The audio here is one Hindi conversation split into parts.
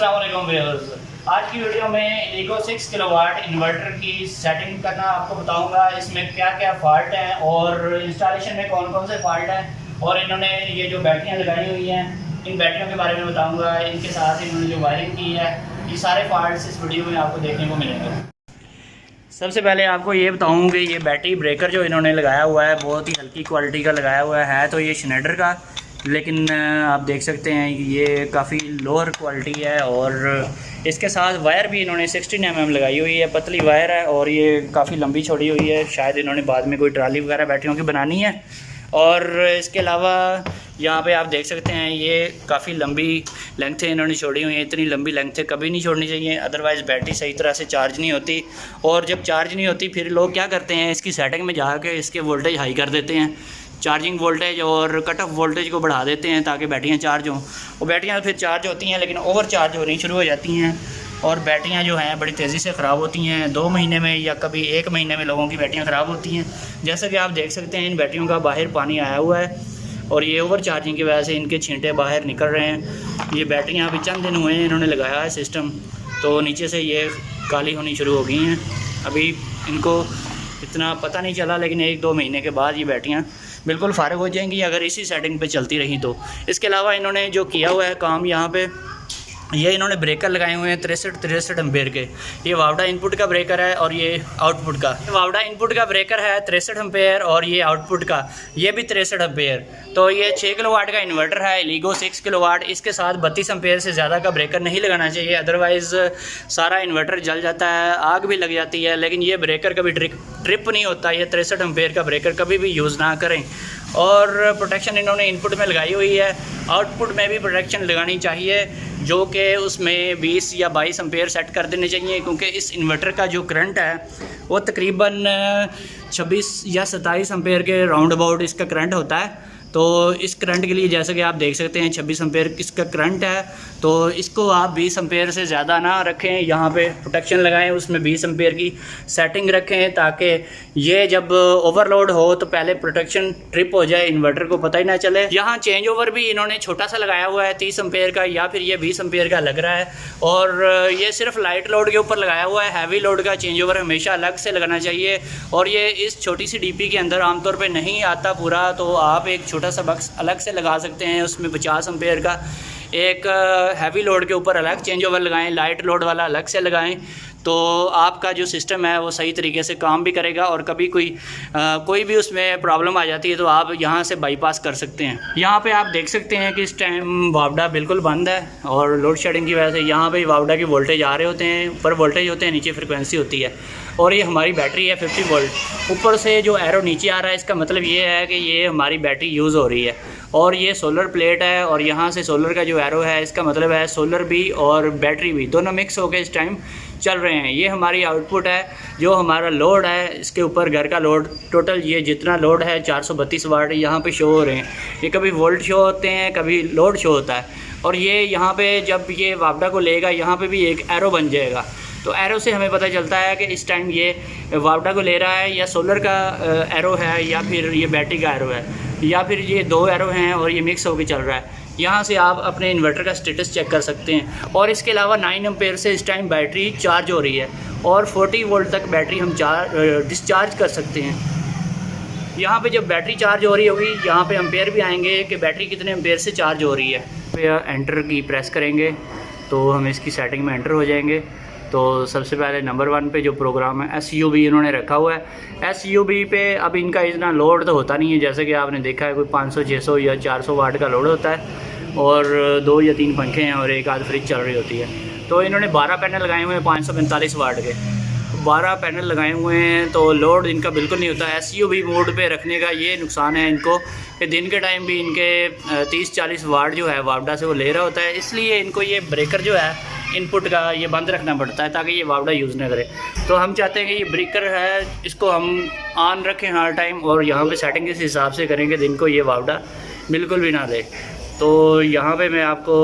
अस्सलाम वालेकुम व्यूअर्स। आज की वीडियो में लीगो 6 किलोवाट इन्वर्टर की सेटिंग करना आपको बताऊंगा। इसमें क्या क्या फॉल्ट हैं और इंस्टॉलेशन में कौन कौन से फॉल्ट हैं, और इन्होंने ये जो बैटरियां लगाई हुई हैं इन बैटरियों के बारे में बताऊंगा। इनके साथ इन्होंने जो वायरिंग की है, ये सारे फॉल्ट्स इस वीडियो में आपको देखने को मिलेंगे। सबसे पहले आपको ये बताऊँ कि ये बैटरी ब्रेकर जो इन्होंने लगाया हुआ है बहुत ही हल्की क्वालिटी का लगाया हुआ है। तो ये श्नेडर का, लेकिन आप देख सकते हैं कि ये काफ़ी लोअर क्वालिटी है। और इसके साथ वायर भी इन्होंने 16 mm लगाई हुई है, पतली वायर है और ये काफ़ी लंबी छोड़ी हुई है। शायद इन्होंने बाद में कोई ट्राली वगैरह बैटरियों की बनानी है। और इसके अलावा यहाँ पे आप देख सकते हैं ये काफ़ी लंबी लेंथ है इन्होंने छोड़ी हुई है। इतनी लंबी लेंथ कभी नहीं छोड़नी चाहिए, अदरवाइज़ बैटरी सही तरह से चार्ज नहीं होती। और जब चार्ज नहीं होती फिर लोग क्या करते हैं, इसकी सेटिंग में जाके इसके वोल्टेज हाई कर देते हैं, चार्जिंग वोल्टेज और कट ऑफ वोल्टेज को बढ़ा देते हैं ताकि बैटरियाँ चार्ज हों। वो बैटरियाँ फिर चार्ज होती हैं लेकिन ओवर चार्ज होनी शुरू हो जाती हैं और बैटरियाँ जो हैं बड़ी तेज़ी से ख़राब होती हैं। 2 महीने में या कभी 1 महीने में लोगों की बैटरियाँ ख़राब होती हैं। जैसा कि आप देख सकते हैं इन बैटरियों का बाहर पानी आया हुआ है और ये ओवर चार्जिंग की वजह से इनके छींटे बाहर निकल रहे हैं। ये बैटरियाँ अभी चंद दिन हुए हैं इन्होंने लगाया है सिस्टम, तो नीचे से ये काली होनी शुरू हो गई हैं। अभी इनको इतना पता नहीं चला, लेकिन 1-2 महीने के बाद ये बैटरियाँ बिल्कुल फ़ारिग हो जाएंगी अगर इसी सेटिंग पे चलती रही तो। इसके अलावा इन्होंने जो किया हुआ है काम, यहाँ पे ये इन्होंने ब्रेकर लगाए हुए हैं 63 एम्पेयर के। ये वावडा इनपुट का ब्रेकर है और ये आउटपुट का। वावडा इनपुट का ब्रेकर है 63 एम्पेयर और ये आउटपुट का ये भी 63 एम्पेयर। तो ये 6 किलोवाट का इन्वर्टर है लीगो 6 किलोवाट। इसके साथ 32 एम्पेयर से ज़्यादा का ब्रेकर नहीं लगाना चाहिए, अदरवाइज़ सारा इन्वर्टर जल जाता है, आग भी लग जाती है। लेकिन ये ब्रेकर कभी ट्रिप नहीं होता। ये 63 एम्पेयर का ब्रेकर कभी भी यूज़ ना करें। और प्रोटेक्शन इन्होंने इनपुट में लगाई हुई है, आउटपुट में भी प्रोटेक्शन लगानी चाहिए, जो कि उसमें 20 या 22 एम्पेयर सेट कर देने चाहिए, क्योंकि इस इन्वर्टर का जो करंट है वो तकरीबन 26 या 27 एम्पेयर के राउंड अबाउट इसका करंट होता है। तो इस करंट के लिए जैसे कि आप देख सकते हैं 26 एम्पेयर इसका करंट है, तो इसको आप 20 एम्पेयर से ज़्यादा ना रखें। यहाँ पे प्रोटेक्शन लगाएं, उसमें 20 एम्पेयर की सेटिंग रखें ताकि ये जब ओवरलोड हो तो पहले प्रोटेक्शन ट्रिप हो जाए, इन्वर्टर को पता ही ना चले। यहाँ चेंज ओवर भी इन्होंने छोटा सा लगाया हुआ है 30 एम्पेयर का, या फिर ये 20 एम्पेयर का लग रहा है। और ये सिर्फ लाइट लोड के ऊपर लगाया हुआ है, हैवी लोड का चेंज ओवर हमेशा अलग से लगाना चाहिए। और ये इस छोटी सी डीपी के अंदर आमतौर पर नहीं आता पूरा, तो आप एक छोटा सा बक्स अलग से लगा सकते हैं, उसमें 50 एम्पेयर का एक हैवी लोड के ऊपर अलग चेंज ओवर लगाएं, लाइट लोड वाला अलग से लगाएं। तो आपका जो सिस्टम है वो सही तरीके से काम भी करेगा और कभी कोई भी उसमें प्रॉब्लम आ जाती है तो आप यहाँ से बाईपास कर सकते हैं। यहाँ पे आप देख सकते हैं कि इस टाइम वावडा बिल्कुल बंद है और लोड शेडिंग की वजह से यहाँ पे वावडा के वोल्टेज आ रहे होते हैं, ऊपर वोल्टेज होते हैं, नीचे फ्रिक्वेंसी होती है। और ये हमारी बैटरी है 50 वोल्ट। ऊपर से जो एरो नीचे आ रहा है इसका मतलब ये है कि ये हमारी बैटरी यूज़ हो रही है। और ये सोलर प्लेट है और यहाँ से सोलर का जो एरो है इसका मतलब है सोलर भी और बैटरी भी दोनों मिक्स होकर इस टाइम चल रहे हैं। ये हमारी आउटपुट है, जो हमारा लोड है इसके ऊपर घर का लोड टोटल ये जितना लोड है 432 वाट यहाँ पे शो हो रहे हैं। ये कभी वोल्ट शो होते हैं, कभी लोड शो होता है। और ये यहाँ पे जब ये वावडा को लेगा यहाँ पे भी एक एरो बन जाएगा, तो एरो से हमें पता चलता है कि इस टाइम ये वावडा को ले रहा है, या सोलर का एरो है, या फिर ये बैटरी का एरो है, या फिर ये 2 एरो हैं और ये मिक्स होकर चल रहा है। यहाँ से आप अपने इन्वर्टर का स्टेटस चेक कर सकते हैं। और इसके अलावा 9 एम्पेयर से इस टाइम बैटरी चार्ज हो रही है और 40 वोल्ट तक बैटरी हम डिस्चार्ज कर सकते हैं। यहाँ पे जब बैटरी चार्ज हो रही होगी यहाँ पे एम्पेयर भी आएंगे कि बैटरी कितने एम्पेयर से चार्ज हो रही है। फिर एंटर की प्रेस करेंगे तो हम इसकी सेटिंग में एंटर हो जाएंगे। तो सबसे पहले नंबर 1 पे जो प्रोग्राम है SUB इन्होंने रखा हुआ है। SUB पे अब इनका इतना लोड तो होता नहीं है, जैसे कि आपने देखा है कोई 500, 600 या 400 वाट का लोड होता है और 2 या 3 पंखे हैं और एक आध फ्रिज चल रही होती है। तो इन्होंने 12 पैनल लगाए हुए हैं 545 वाट के। 12 पैनल लगाए हुए हैं तो लोड इनका बिल्कुल नहीं होता। SUB मोड पे रखने का ये नुकसान है इनको कि दिन के टाइम भी इनके 30-40 वाट जो है वावडा से वो ले रहा होता है, इसलिए इनको ये ब्रेकर जो है इनपुट का ये बंद रखना पड़ता है ताकि ये वावडा यूज़ ना करे। तो हम चाहते हैं कि ये ब्रेकर है इसको हम ऑन रखें हर टाइम, और यहाँ पे सेटिंग इस हिसाब से करेंगे दिन को ये वावडा बिल्कुल भी ना ले। तो यहाँ पे मैं आपको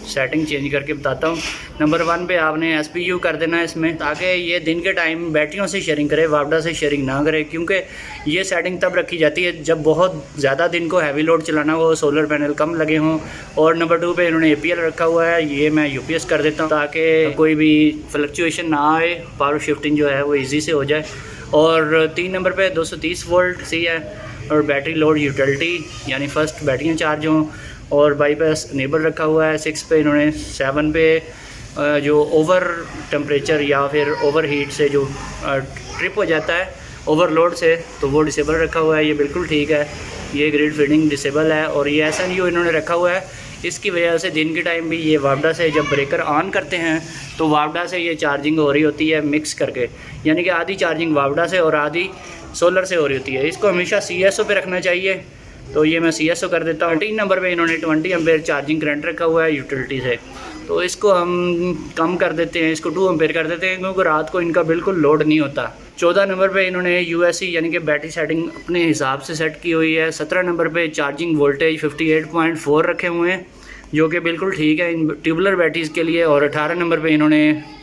सेटिंग चेंज करके बताता हूँ। नंबर 1 पे आपने SPU कर देना है इसमें, ताकि ये दिन के टाइम बैटरियों से शेयरिंग करे, वापडा से शेयरिंग ना करे, क्योंकि ये सेटिंग तब रखी जाती है जब बहुत ज़्यादा दिन को हैवी लोड चलाना हो, सोलर पैनल कम लगे हों। और नंबर 2 पे इन्होंने APL रखा हुआ है, ये मैं UPS कर देता हूँ ताकि कोई भी फ्लक्चुएशन ना आए, पावर शिफ्टिंग जो है वो ईजी से हो जाए। और 3 नंबर पे 230 वोल्ट सी है, और बैटरी लोड यूटिलिटी यानी फर्स्ट बैटरियाँ चार्ज हों, और बाईपास इनेबल रखा हुआ है। 6 पे इन्होंने 7 पे जो ओवर टेम्परेचर या फिर ओवर हीट से जो ट्रिप हो जाता है ओवरलोड से, तो वो डिसेबल रखा हुआ है। ये बिल्कुल ठीक है, ये ग्रिड फीडिंग डिसेबल है। और ये SNU इन्होंने रखा हुआ है, इसकी वजह से दिन के टाइम भी ये वापडा से जब ब्रेकर ऑन करते हैं तो वापडा से ये चार्जिंग हो रही होती है मिक्स करके, यानी कि आधी चार्जिंग वापडा से और आधी सोलर से हो रही होती है। इसको हमेशा CSO पे रखना चाहिए, तो ये मैं CSO कर देता हूँ। 3 नंबर पे इन्होंने 20 एम्पेयर चार्जिंग करंट रखा हुआ है यूटिलिटी से, तो इसको हम कम कर देते हैं, इसको 2 एम्पेयर कर देते हैं, क्योंकि रात को इनका बिल्कुल लोड नहीं होता। 14 नंबर पे इन्होंने USC यानी कि बैटरी सेटिंग अपने हिसाब से सेट की हुई है। 17 नंबर पे चार्जिंग वोल्टेज 58.4 रखे हुए हैं, जो कि बिल्कुल ठीक है इन ट्यूबुलर बैटरीज़ के लिए। और 18 नंबर पे इन्होंने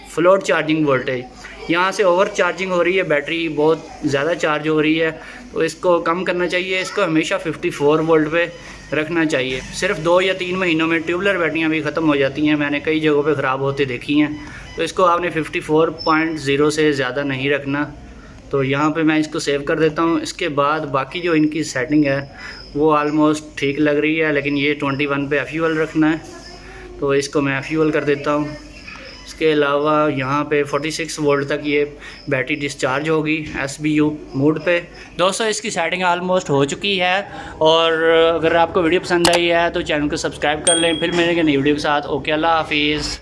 फ्लोट चार्जिंग वोल्टेज, यहाँ से ओवर चार्जिंग हो रही है, बैटरी बहुत ज़्यादा चार्ज हो रही है, तो इसको कम करना चाहिए। इसको हमेशा 54 वोल्ट पे रखना चाहिए। सिर्फ 2 या 3 महीनों में ट्यूबुलर बैटरियाँ भी ख़त्म हो जाती हैं, मैंने कई जगहों पे ख़राब होते देखी हैं। तो इसको आपने 54.0 से ज़्यादा नहीं रखना। तो यहाँ पे मैं इसको सेव कर देता हूँ। इसके बाद बाकी जो इनकी सेटिंग है वो ऑलमोस्ट ठीक लग रही है, लेकिन ये 21 पे FUL रखना है, तो इसको मैं FUL कर देता हूँ। इसके अलावा यहाँ पे 46 वोल्ट तक ये बैटरी डिस्चार्ज होगी SBU मोड पे। दोस्तों इसकी सेटिंग ऑलमोस्ट हो चुकी है, और अगर आपको वीडियो पसंद आई है तो चैनल को सब्सक्राइब कर लें। फिर मिलेंगे नई वीडियो के साथ। ओके, अल्लाह हाफिज़।